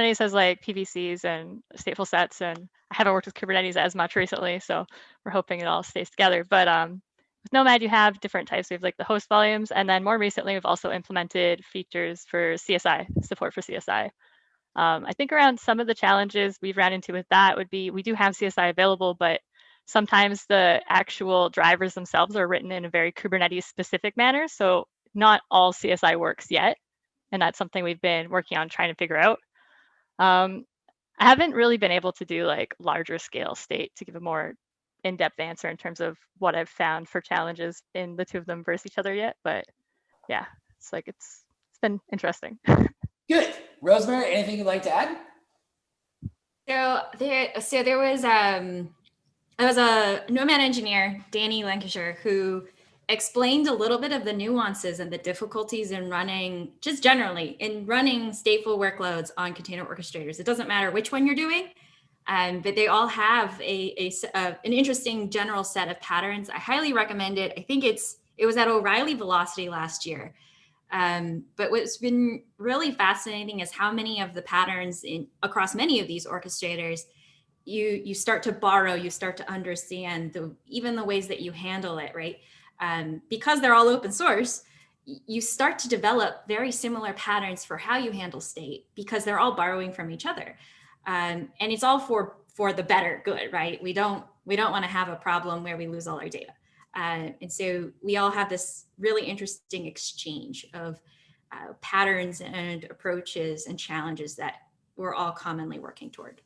Kubernetes has like PVCs and stateful sets, and I haven't worked with Kubernetes as much recently, so we're hoping it all stays together. But with Nomad, you have different types. We have like the host volumes, and then more recently, we've also implemented features for CSI, support for CSI. I think around some of the challenges we've ran into with that would be we do have CSI available, but sometimes the actual drivers themselves are written in a very Kubernetes specific manner. So not all CSI works yet. And that's something we've been working on trying to figure out. I haven't really been able to do like larger scale state to give a more in-depth answer in terms of what I've found for challenges in the two of them versus each other yet. But yeah, it's been interesting. Good. Rosemary, anything you'd like to add? There was a Nomad engineer, Danny Lancashire, who explained a little bit of the nuances and the difficulties in running, just generally, in running stateful workloads on container orchestrators. It doesn't matter which one you're doing, but they all have an interesting general set of patterns. I highly recommend it. I think it was at O'Reilly Velocity last year. But what's been really fascinating is how many of the patterns across many of these orchestrators you start to borrow, you start to understand even the ways that you handle it, right? Because they're all open source, you start to develop very similar patterns for how you handle state because they're all borrowing from each other. And it's all for the better good, right? We don't want to have a problem where we lose all our data. And so we all have this really interesting exchange of patterns and approaches and challenges that we're all commonly working toward.